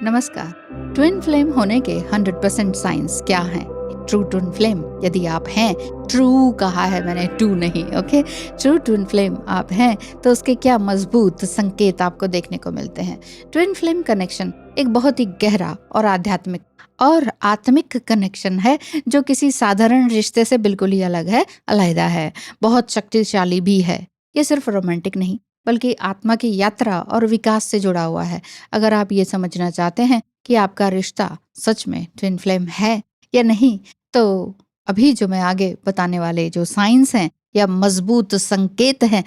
नमस्कार। Twin flame होने के 100% साइंस क्या हैं? ट्रू ट्विन फ्लेम यदि आप हैं, ट्रू कहा है मैंने, टू नहीं, ओके। ट्रू ट्विन फ्लेम आप हैं तो उसके क्या मजबूत संकेत आपको देखने को मिलते हैं। ट्विन फ्लेम कनेक्शन एक बहुत ही गहरा और आत्मिक कनेक्शन है जो किसी साधारण रिश्ते से बिल्कुल ही अलग है, अलग है, बहुत शक्तिशाली भी है। ये सिर्फ रोमांटिक नहीं बल्कि आत्मा की यात्रा और विकास से जुड़ा हुआ है। अगर आप ये समझना चाहते हैं कि आपका रिश्ता सच में ट्विन फ्लेम है या नहीं, तो अभी जो मैं आगे बताने वाले जो साइंस हैं या मजबूत संकेत हैं,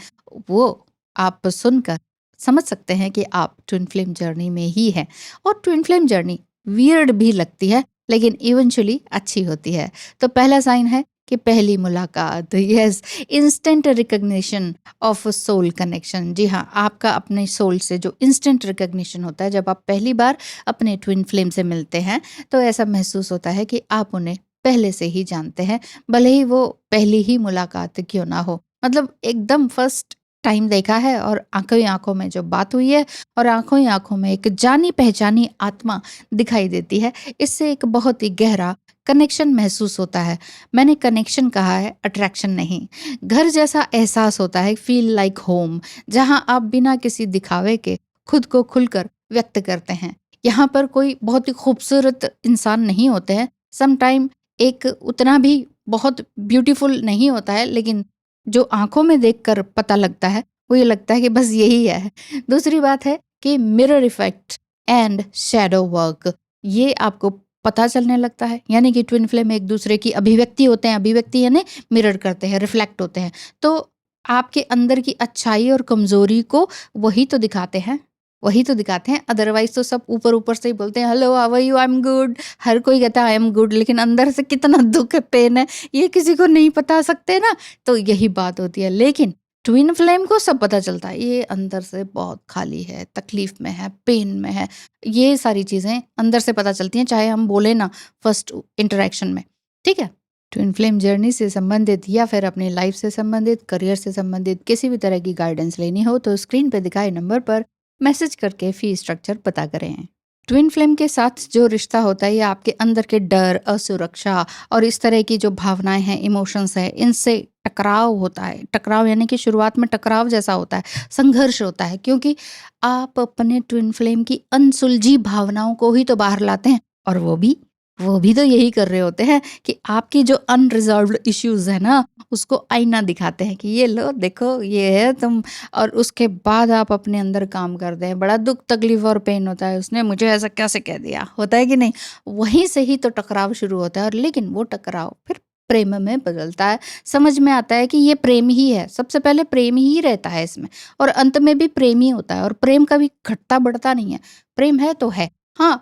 वो आप सुनकर समझ सकते हैं कि आप ट्विन फ्लेम जर्नी में ही हैं। और ट्विन फ्लेम जर्नी वियर्ड भी लगती है लेकिन इवेंचुअली अच्छी होती है। तो पहला साइन है कि पहली मुलाकात, yes, instant recognition of soul connection. जी हाँ, आपका अपने सोल से जो इंस्टेंट रिकग्निशन होता है, जब आप पहली बार अपने ट्विन फ्लेम से मिलते हैं तो ऐसा महसूस होता है कि आप उन्हें पहले से ही जानते हैं, भले ही वो पहली ही मुलाकात क्यों ना हो। मतलब एकदम फर्स्ट टाइम देखा है और आंखों ही आंखों में जो बात हुई है और आंखों ही आंखों में एक जानी पहचानी आत्मा दिखाई देती है, इससे एक बहुत ही गहरा कनेक्शन महसूस होता है। मैंने कनेक्शन कहा है, अट्रैक्शन नहीं। घर जैसा एहसास होता है, फील लाइक होम, जहां आप बिना किसी दिखावे के खुद को खुलकर व्यक्त करते हैं। यहाँ पर कोई बहुत ही खूबसूरत इंसान नहीं होते हैं, सम टाइम एक उतना भी बहुत ब्यूटीफुल नहीं होता है, लेकिन जो आंखों में देखकर पता लगता है वो ये लगता है कि बस यही है। दूसरी बात है कि mirror effect and shadow work, ये आपको पता चलने लगता है। यानी कि ट्विन फ्लेम एक दूसरे की अभिव्यक्ति होते हैं, अभिव्यक्ति यानी मिरर करते हैं, रिफ्लेक्ट होते हैं। तो आपके अंदर की अच्छाई और कमजोरी को वही तो दिखाते हैं, वही तो दिखाते हैं। अदरवाइज तो सब ऊपर ऊपर से ही बोलते हैं, hello how are you, I am good. हर कोई कहता है आई एम गुड, लेकिन अंदर से कितना दुख है, पेन है, ये किसी को नहीं बता सकते ना। तो यही बात होती है। लेकिन ट्विन फ्लेम को सब पता चलता है, ये अंदर से बहुत खाली है, तकलीफ में है, पेन में है। ये सारी चीजें अंदर से पता चलती हैं, चाहे हम बोले ना फर्स्ट इंटरेक्शन में। ठीक है। ट्विन फ्लेम जर्नी से संबंधित या फिर अपनी लाइफ से संबंधित, करियर से संबंधित किसी भी तरह की गाइडेंस लेनी हो तो स्क्रीन पे दिखाए नंबर पर मैसेज करके फी स्ट्रक्चर पता करें। ट्विन फ्लेम के साथ जो रिश्ता होता है, ये आपके अंदर के डर, असुरक्षा और इस तरह की जो भावनाएं हैं, इमोशंस हैं, इनसे टकराव होता है। टकराव यानी कि शुरुआत में टकराव जैसा होता है, संघर्ष होता है, क्योंकि आप अपने ट्विन फ्लेम की अनसुलझी भावनाओं को ही तो बाहर लाते हैं। और वो भी तो यही कर रहे होते हैं कि आपकी जो अनरिजॉल्व्ड इश्यूज है ना, उसको आईना दिखाते हैं कि ये लो देखो ये है तुम। और उसके बाद आप अपने अंदर काम करते हैं, बड़ा दुख तकलीफ और पेन होता है, उसने मुझे ऐसा कैसे कह दिया, होता है कि नहीं। वहीं से ही तो टकराव शुरू होता है। और लेकिन वो टकराव फिर प्रेम में बदलता है। समझ में आता है कि ये प्रेम ही है, सबसे पहले प्रेम ही रहता है इसमें, और अंत में भी प्रेम ही होता है। और प्रेम कभी घटता बढ़ता नहीं है, प्रेम है तो है। हाँ,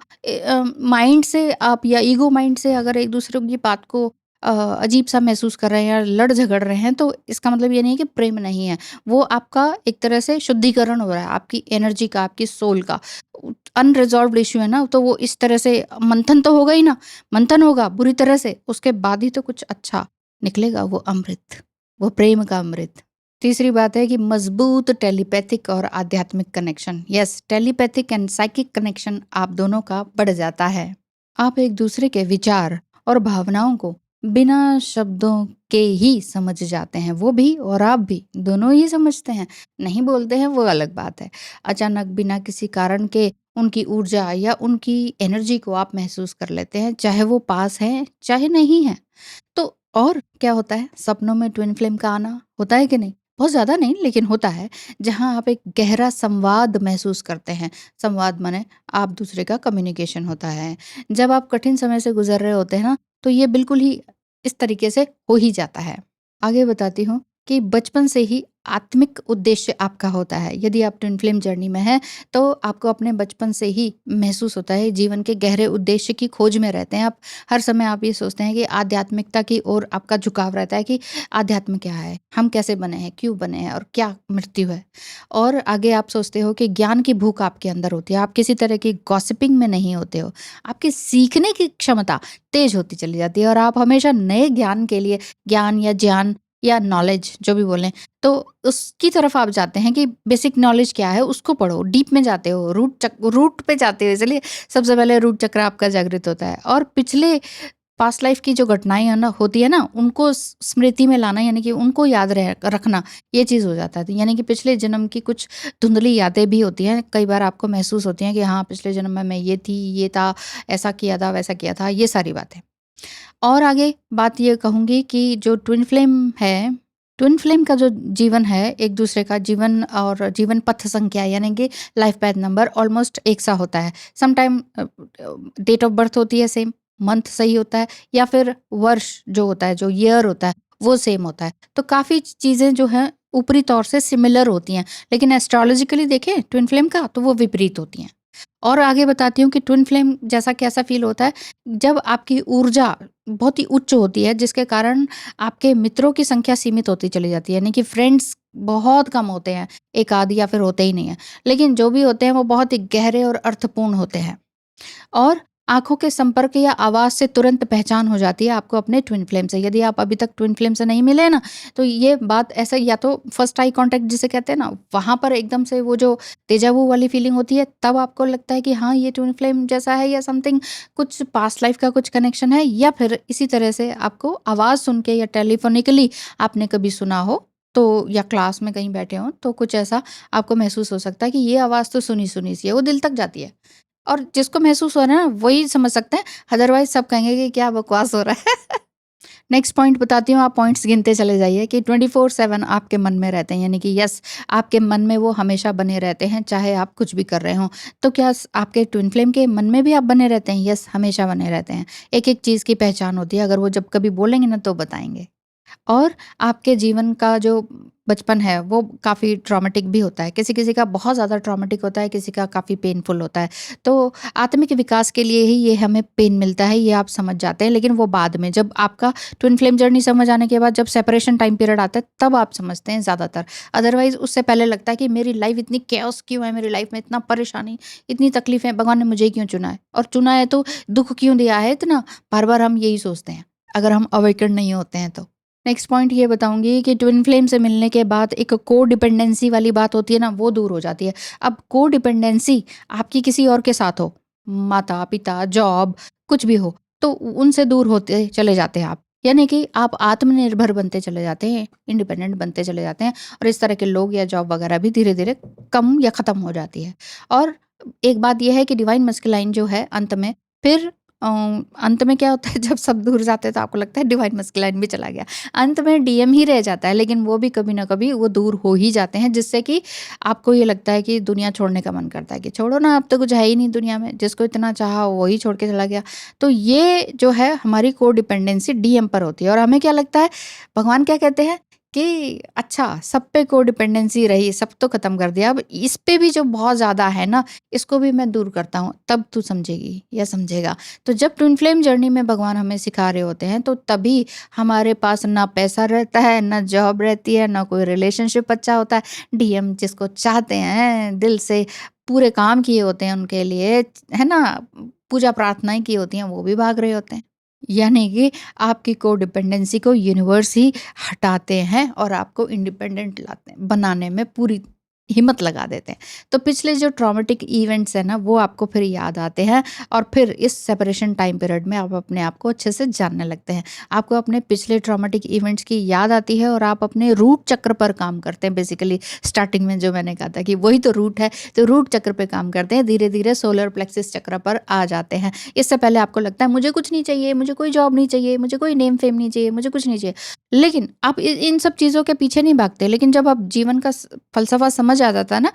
माइंड से आप या ईगो माइंड से अगर एक दूसरे की बात को अजीब सा महसूस कर रहे हैं या लड़ झगड़ रहे हैं, तो इसका मतलब ये नहीं कि प्रेम नहीं है। वो आपका एक तरह से शुद्धिकरण हो रहा है, आपकी एनर्जी का, आपकी सोल का। अनरिजॉल्व्ड इश्यू है ना, तो वो इस तरह से मंथन तो होगा ही ना, मंथन होगा बुरी तरह से, उसके बाद ही तो कुछ अच्छा निकलेगा, वो अमृत, वो प्रेम का अमृत। तीसरी बात है कि मजबूत टेलीपैथिक और आध्यात्मिक connection. Yes, telepathic and psychic connection आप दोनों का बढ़ जाता है। आप एक दूसरे के विचार और भावनाओं को बिना शब्दों के ही समझ जाते हैं। वो भी और आप भी दोनों ही समझते हैं, नहीं बोलते हैं वो अलग बात है। अचानक बिना किसी कारण के उनकी ऊर्जा या उनकी एनर्जी को आप महसूस कर लेते हैं, चाहे वो पास है चाहे नहीं है। तो और क्या होता है, सपनों में ट्विन फ्लेम का आना होता है कि नहीं? बहुत ज़्यादा नहीं लेकिन होता है, जहाँ आप एक गहरा संवाद महसूस करते हैं। संवाद माने आप दूसरे का कम्युनिकेशन होता है। जब आप कठिन समय से गुजर रहे होते हैं ना, तो ये बिल्कुल ही इस तरीके से हो ही जाता है। आगे बताती हूँ कि बचपन से ही आत्मिक उद्देश्य आपका होता है। यदि आप ट्विन फ्लेम जर्नी में हैं, तो आपको अपने बचपन से ही महसूस होता है, जीवन के गहरे उद्देश्य की खोज में रहते हैं आप। हर समय आप ये सोचते हैं कि आध्यात्मिकता की ओर आपका झुकाव रहता है कि आध्यात्म क्या है, हम कैसे बने हैं, क्यों बने हैं और क्या मृत्यु है। और आगे आप सोचते हो कि ज्ञान की भूख आपके अंदर होती है। आप किसी तरह की गॉसिपिंग में नहीं होते हो, आपकी सीखने की क्षमता तेज होती चली जाती है और आप हमेशा नए ज्ञान के लिए, ज्ञान या ज्ञान या नॉलेज जो भी बोलें, तो उसकी तरफ आप जाते हैं कि बेसिक नॉलेज क्या है उसको पढ़ो, डीप में जाते हो, रूट पे जाते हो, इसलिए सबसे पहले रूट चक्र आपका जागृत होता है। और पिछले पास्ट लाइफ की जो घटनाएं है ना होती है ना, उनको स्मृति में लाना, यानी कि उनको याद रखना, ये चीज़ हो जाता है। तो यानी कि पिछले जन्म की कुछ धुंधली यादें भी होती हैं, कई बार आपको महसूस होती हैं कि हाँ पिछले जन्म में मैं ये थी, ये था, ऐसा किया था, वैसा किया था, ये सारी बातें। और आगे बात ये कहूँगी कि जो ट्विन फ्लेम है, ट्विन फ्लेम का जो जीवन है, एक दूसरे का जीवन और जीवन पथ संख्या यानी कि लाइफ पाथ नंबर ऑलमोस्ट एक सा होता है। समटाइम डेट ऑफ बर्थ होती है सेम, मंथ सही होता है, या फिर वर्ष जो होता है, जो ईयर होता है, वो सेम होता है। तो काफ़ी चीज़ें जो हैं ऊपरी तौर से सिमिलर होती हैं, लेकिन एस्ट्रोलॉजिकली देखें ट्विन फ्लेम का तो वो विपरीत होती हैं। और आगे बताती हूँ कि ट्विन फ्लेम जैसा कैसा फील होता है जब आपकी ऊर्जा बहुत ही उच्च होती है, जिसके कारण आपके मित्रों की संख्या सीमित होती चली जाती है, यानी कि फ्रेंड्स बहुत कम होते हैं, एक आध या फिर होते ही नहीं है, लेकिन जो भी होते हैं वो बहुत ही गहरे और अर्थपूर्ण होते हैं। और आँखों के संपर्क या आवाज़ से तुरंत पहचान हो जाती है आपको अपने ट्विन फ्लेम से। यदि आप अभी तक ट्विन फ्लेम से नहीं मिले ना, तो ये बात ऐसा, या तो फर्स्ट आई कॉन्टैक्ट जिसे कहते हैं ना, वहाँ पर एकदम से वो जो डेजा वू वाली फीलिंग होती है, तब आपको लगता है कि हाँ ये ट्विन फ्लेम जैसा है, या समथिंग कुछ पास्ट लाइफ का कुछ कनेक्शन है, या फिर इसी तरह से आपको आवाज़ सुन के या टेलीफोनिकली आपने कभी सुना हो, तो या क्लास में कहीं बैठे हों तो कुछ ऐसा आपको महसूस हो सकता है कि ये आवाज़ तो सुनी सी है, वो दिल तक जाती है। और जिसको महसूस हो रहा है ना वही समझ सकते हैं, अदरवाइज सब कहेंगे कि क्या बकवास हो रहा है। नेक्स्ट पॉइंट बताती हूँ, आप पॉइंट्स गिनते चले जाइए कि 24/7 आपके मन में रहते हैं, यानी कि यस आपके मन में वो हमेशा बने रहते हैं, चाहे आप कुछ भी कर रहे हो। तो क्या आपके ट्विन फ्लेम के मन में भी आप बने रहते हैं? यस, हमेशा बने रहते हैं। एक एक चीज़ की पहचान होती है, अगर वो जब कभी बोलेंगे ना तो बताएंगे। और आपके जीवन का जो बचपन है वो काफ़ी ट्रॉमेटिक भी होता है, किसी-किसी का बहुत ज़्यादा ट्रॉमेटिक होता है, किसी का काफ़ी पेनफुल होता है। तो आत्मिक विकास के लिए ही ये हमें पेन मिलता है, ये आप समझ जाते हैं, लेकिन वो बाद में जब आपका ट्विन फ्लेम जर्नी समझ आने के बाद जब सेपरेशन टाइम पीरियड आता है तब आप समझते हैं ज़्यादातर। अदरवाइज़ उससे पहले लगता है कि मेरी लाइफ़ इतनी कैओस क्यों है, मेरी लाइफ़ में इतना परेशानी, इतनी तकलीफ़ें, भगवान ने मुझे ही क्यों चुना है? और चुना है तो दुःख क्यों दिया है इतना? बार-बार हम यही सोचते हैं, अगर हम अवेकन नहीं होते हैं तो। नेक्स्ट पॉइंट ये बताऊंगी कि ट्विन फ्लेम से मिलने के बाद एक को डिपेंडेंसी वाली बात होती है ना, वो दूर हो जाती है। अब को डिपेंडेंसी आपकी किसी और के साथ हो, माता पिता, जॉब, कुछ भी हो, तो उनसे दूर होते चले जाते हैं आप, यानी कि आप आत्मनिर्भर बनते चले जाते हैं, इंडिपेंडेंट बनते चले जाते हैं, और इस तरह के लोग या जॉब वगैरह भी धीरे धीरे कम या ख़त्म हो जाती है। और एक बात यह है कि डिवाइन मस्कुलाइन जो है अंत में फिर अंत में क्या होता है, जब सब दूर जाते हैं तो आपको लगता है डिवाइन मस्कुलाइन भी चला गया, अंत में डीएम ही रह जाता है, लेकिन वो भी कभी ना कभी वो दूर हो ही जाते हैं, जिससे कि आपको ये लगता है कि दुनिया छोड़ने का मन करता है कि छोड़ो ना, अब तो कुछ है ही नहीं दुनिया में, जिसको इतना चाहा वही छोड़ के चला गया। तो ये जो है हमारी को डिपेंडेंसी डीएम पर होती है, और हमें क्या लगता है, भगवान क्या कहते हैं कि अच्छा सब पे को डिपेंडेंसी रही, सब तो खत्म कर दिया, अब इस पे भी जो बहुत ज़्यादा है ना, इसको भी मैं दूर करता हूँ, तब तू समझेगी या समझेगा। तो जब ट्विन फ्लेम जर्नी में भगवान हमें सिखा रहे होते हैं, तो तभी हमारे पास ना पैसा रहता है, ना जॉब रहती है, ना कोई रिलेशनशिप अच्छा होता है। डीएम जिसको चाहते हैं दिल से, पूरे काम किए होते हैं उनके लिए, है ना, पूजा प्रार्थनाएं की होती हैं, वो भी भाग रहे होते हैं। यानी कि आपकी कोडिपेंडेंसी को यूनिवर्स ही हटाते हैं और आपको इंडिपेंडेंट लाते हैं, बनाने में पूरी हिम्मत लगा देते हैं। तो पिछले जो ट्रॉमेटिक इवेंट्स हैं ना, वो आपको फिर याद आते हैं, और फिर इस सेपरेशन टाइम पीरियड में आप अपने आप को अच्छे से जानने लगते हैं। आपको अपने पिछले ट्रॉमेटिक इवेंट्स की याद आती है, और आप अपने रूट चक्र पर काम करते हैं। बेसिकली स्टार्टिंग में जो मैंने कहा था कि वही तो रूट है, तो रूट चक्र पे काम करते हैं, धीरे धीरे सोलर प्लेक्सिस चक्र पर आ जाते हैं। इससे पहले आपको लगता है मुझे कुछ नहीं चाहिए, मुझे कोई जॉब नहीं चाहिए, मुझे कोई नेम फेम नहीं चाहिए, मुझे कुछ नहीं चाहिए, लेकिन आप इन सब चीज़ों के पीछे नहीं भागते। लेकिन जब आप जीवन का फलसफा समझ आ जाता है ना,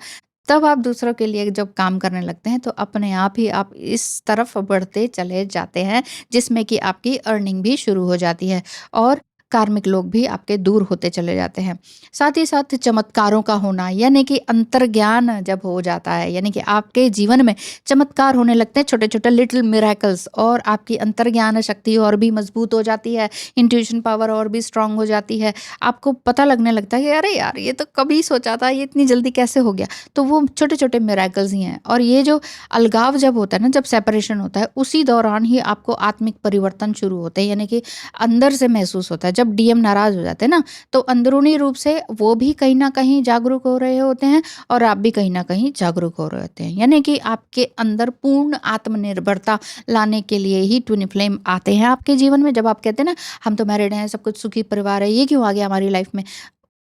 तब आप दूसरों के लिए जब काम करने लगते हैं, तो अपने आप ही आप इस तरफ बढ़ते चले जाते हैं, जिसमें कि आपकी अर्निंग भी शुरू हो जाती है, और कार्मिक लोग भी आपके दूर होते चले जाते हैं। साथ ही साथ चमत्कारों का होना, यानी कि अंतर्ज्ञान जब हो जाता है, यानी कि आपके जीवन में चमत्कार होने लगते हैं, छोटे छोटे लिटिल मिरेकल्स, और आपकी अंतर्ज्ञान शक्ति और भी मजबूत हो जाती है, इंट्यूशन पावर और भी स्ट्रांग हो जाती है। आपको पता लगने लगता है कि अरे यार ये तो कभी सोचा था, ये इतनी जल्दी कैसे हो गया। तो वो छोटे छोटे मिरेकल्स ही हैं। और ये जो अलगाव जब होता है ना, जब सेपरेशन होता है, उसी दौरान ही आपको आत्मिक परिवर्तन शुरू होते हैं, यानी कि अंदर से महसूस होता है। जब डीएम नाराज़ हो जाते हैं ना, तो अंदरूनी रूप से वो भी कहीं न कहीं जागरूक हो रहे होते हैं और आप भी कहीं न कहीं जागरूक हो रहे होते हैं। यानी कि आपके अंदर पूर्ण आत्मनिर्भरता लाने के लिए ही ट्विन फ्लेम आते हैं आपके जीवन में। जब आप कहते हैं ना, हम तो मैरिड हैं, सब कुछ सुखी परिवार है, ये क्यों आ गया हमारी लाइफ में?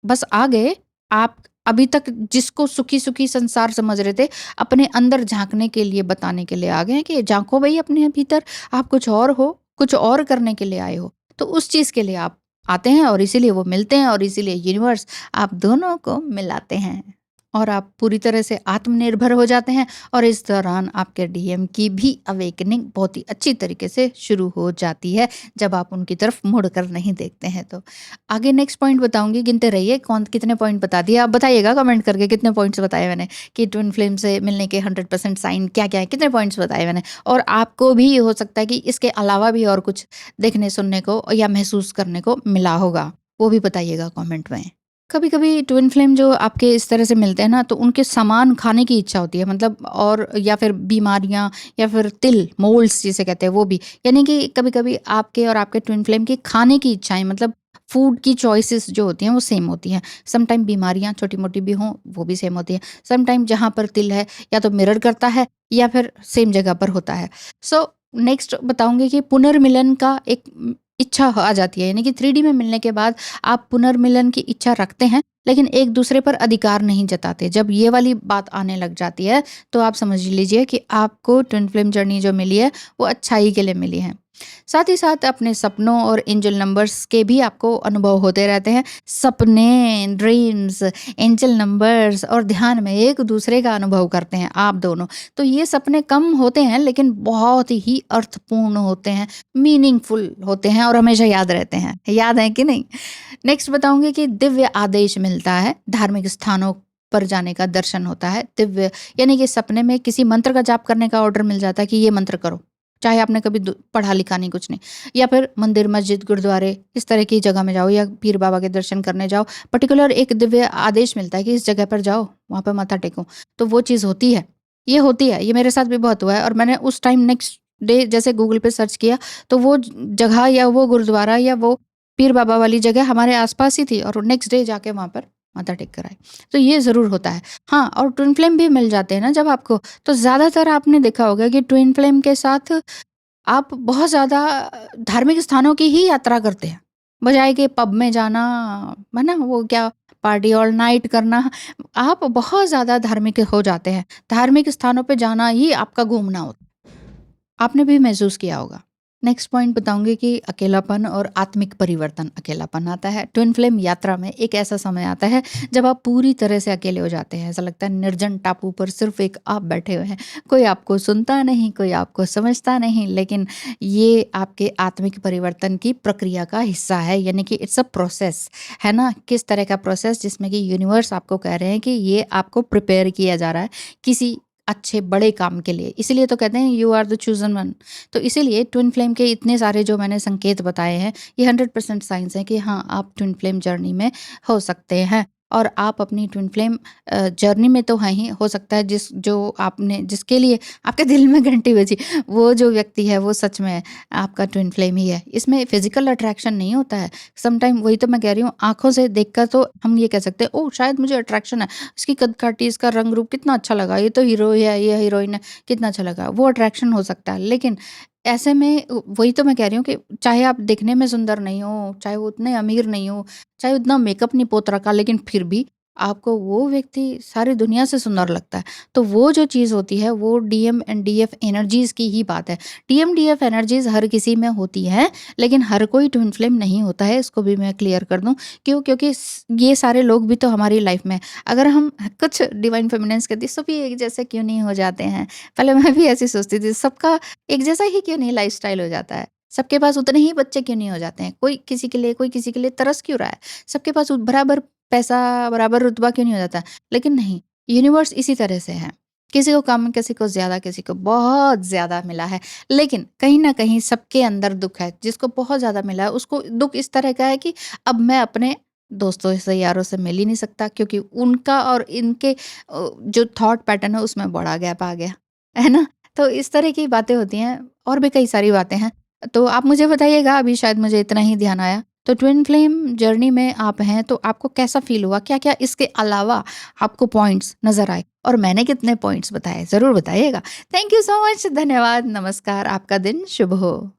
बस आ गए। आप अभी तक जिसको सुखी-सुखी संसार समझ रहे थे, अपने अंदर झाँकने के लिए, बताने के लिए आ गए हैं कि झाँको भई अपने भीतर, आप कुछ और हो, कुछ और करने के लिए आए हो। तो उस चीज़ के लिए आप आते हैं और इसीलिए वो मिलते हैं और इसीलिए यूनिवर्स आप दोनों को मिलाते हैं। और आप पूरी तरह से आत्मनिर्भर हो जाते हैं और इस दौरान आपके डीएम की भी अवेकनिंग बहुत ही अच्छी तरीके से शुरू हो जाती है, जब आप उनकी तरफ मुड़कर नहीं देखते हैं तो। आगे नेक्स्ट पॉइंट बताऊँगी, गिनते रहिए कौन कितने पॉइंट बता दिए। आप बताइएगा कमेंट करके कितने पॉइंट्स बताए मैंने, कि ट्विन फ्लेम से मिलने के 100% साइन क्या-क्या है, कितने पॉइंट्स बताए मैंने। और आपको भी हो सकता है कि इसके अलावा भी और कुछ देखने, सुनने को या महसूस करने को मिला होगा, वो भी बताइएगा कमेंट में। कभी-कभी ट्विन फ्लेम जो आपके इस तरह से मिलते हैं ना, तो उनके सामान खाने की इच्छा होती है, मतलब और या फिर बीमारियाँ या फिर तिल, मोल्ड्स जिसे कहते हैं वो भी। यानी कि कभी-कभी आपके और आपके ट्विन फ्लेम की खाने की इच्छाएँ, मतलब फूड की चॉइसेस जो होती हैं वो सेम होती हैं। सम टाइम बीमारियाँ छोटी-मोटी भी हों, वो भी सेम होती हैं। सम टाइम जहाँ पर तिल है, या तो मिरर करता है या फिर सेम जगह पर होता है। सो नेक्स्ट बताऊँगी कि पुनर्मिलन का एक इच्छा आ जाती है, यानी कि 3D में मिलने के बाद आप पुनर्मिलन की इच्छा रखते हैं, लेकिन एक दूसरे पर अधिकार नहीं जताते। जब ये वाली बात आने लग जाती है, तो आप समझ लीजिए कि आपको ट्विन फ्लेम जर्नी जो मिली है, वो अच्छाई के लिए मिली है। साथ ही साथ अपने सपनों और एंजल नंबर्स के भी आपको अनुभव होते रहते हैं। सपने, ड्रीम्स, एंजल नंबर्स और ध्यान में एक दूसरे का अनुभव करते हैं आप दोनों। तो ये सपने कम होते हैं, लेकिन बहुत ही अर्थपूर्ण होते हैं, मीनिंगफुल होते हैं और हमेशा याद रहते हैं। याद है कि नहीं? नेक्स्ट बताऊँगी कि दिव्य आदेश मिलता है, धार्मिक स्थानों पर जाने का दर्शन होता है। दिव्य यानी कि सपने में किसी मंत्र का जाप करने का ऑर्डर मिल जाता है कि ये मंत्र करो। चाहे आपने कभी पढ़ा लिखा नहीं, कुछ नहीं। या फिर मंदिर, मस्जिद, गुरुद्वारे इस तरह की जगह में जाओ, या पीर बाबा के दर्शन करने जाओ। पर्टिकुलर एक दिव्य आदेश मिलता है कि इस जगह पर जाओ, वहाँ पे माथा टेको। तो वो चीज़ होती है। ये होती है, ये मेरे साथ भी बहुत हुआ है और मैंने उस टाइम नेक्स्ट डे जैसे गूगल पे सर्च किया, तो वो जगह या वो गुरुद्वारा या वो पीर बाबा वाली जगह हमारे आस-पास ही थी और नेक्स्ट डे जाके वहाँ पर माथा टेक कर आए। तो ये ज़रूर होता है। हाँ, और ट्विन फ्लेम भी मिल जाते हैं ना जब आपको, तो ज़्यादातर आपने देखा होगा कि ट्विन फ्लेम के साथ आप बहुत ज़्यादा धार्मिक स्थानों की ही यात्रा करते हैं। बजाए कि पब में जाना, है ना? वो क्या पार्टी ऑल नाइट करना, आप बहुत ज़्यादा धार्मिक हो जाते हैं। धार्मिक स्थानों पे जाना ही आपका घूमना होता है। आपने भी महसूस किया होगा। नेक्स्ट पॉइंट बताऊँगी कि अकेलापन और आत्मिक परिवर्तन। अकेलापन आता है, ट्विन फ्लेम यात्रा में एक ऐसा समय आता है जब आप पूरी तरह से अकेले हो जाते हैं। ऐसा लगता है निर्जन टापू पर सिर्फ़ एक आप बैठे हुए हैं। कोई आपको सुनता नहीं, कोई आपको समझता नहीं, लेकिन ये आपके आत्मिक परिवर्तन की प्रक्रिया का हिस्सा है, यानी कि इट्स अ प्रोसेस, है ना? किस तरह का प्रोसेस, जिसमें कि यूनिवर्स आपको कह रहे हैं कि ये आपको प्रिपेयर किया जा रहा है किसी अच्छे बड़े काम के लिए। इसीलिए तो कहते हैं you are the chosen one. तो इसीलिए ट्विन फ्लेम के इतने सारे जो मैंने संकेत बताए हैं, ये 100% साइंस हैं कि हाँ, आप ट्विन फ्लेम जर्नी में हो सकते हैं। और आप अपनी ट्विन फ्लेम जर्नी में तो हैं ही, हो सकता है जो आपने जिसके लिए आपके दिल में घंटी बजी, वो जो व्यक्ति है वो सच में आपका ट्विन फ्लेम ही है। इसमें फिज़िकल अट्रैक्शन नहीं होता है। सम टाइम वही तो मैं कह रही हूँ, आँखों से देखकर तो हम ये कह सकते हैं, ओह! शायद मुझे अट्रैक्शन है। इसकी कद-काठी, इसका रंग-रूप कितना अच्छा लगा, ये तो हीरो है, ये हीरोइन है, कितना अच्छा लगा। वो अट्रैक्शन हो सकता है। लेकिन ऐसे में वही तो मैं कह रही हूँ कि चाहे आप दिखने में सुंदर नहीं हो, चाहे वो उतने अमीर नहीं हो, चाहे उतना मेकअप नहीं पोत रखा, लेकिन फिर भी आपको वो व्यक्ति सारी दुनिया से सुंदर लगता है। तो वो जो चीज़ होती है, वो डीएम एंड डीएफ एनर्जीज़ की ही बात है। डीएम डीएफ एनर्जीज़ हर किसी में होती हैं, लेकिन हर कोई ट्विन फ्लेम नहीं होता है, इसको भी मैं क्लियर कर दूँ। क्यों? क्योंकि ये सारे लोग भी तो हमारी लाइफ में, अगर हम कुछ डिवाइन फेमिनिन्स कहती सभी एक जैसे क्यों नहीं हो जाते हैं। पहले मैं भी ऐसी सोचती थी, सबका एक जैसा ही क्यों नहीं लाइफ़स्टाइल हो जाता है? सबके पास उतने ही बच्चे क्यों नहीं हो जाते हैं? कोई किसी के लिए तरस क्यों रहा है? सबके पास बराबर पैसा, बराबर रुतबा क्यों नहीं हो जाता? लेकिन नहीं, यूनिवर्स इसी तरह से है। किसी को कम, किसी को ज़्यादा, किसी को बहुत ज़्यादा मिला है। लेकिन कहीं न कहीं सबके अंदर दुःख है। जिसको बहुत ज़्यादा मिला है, उसको दुःख इस तरह का है कि अब मैं अपने दोस्तों से, यारों से मिल ही नहीं सकता, क्योंकि उनका और इनके जो थॉट पैटर्न है उसमें बड़ा गैप आ गया। है ना? तो इस तरह की बातें होती हैं, और भी कई सारी बातें हैं। तो आप मुझे बताइएगा, अभी शायद मुझे इतना ही ध्यान आया। तो ट्विन फ्लेम जर्नी में आप हैं तो आपको कैसा फ़ील हुआ? क्या-क्या इसके अलावा आपको पॉइंट्स नज़र आए? और मैंने कितने पॉइंट्स बताए? ज़रूर बताइएगा। Thank you so much. धन्यवाद। नमस्कार। आपका दिन शुभ हो।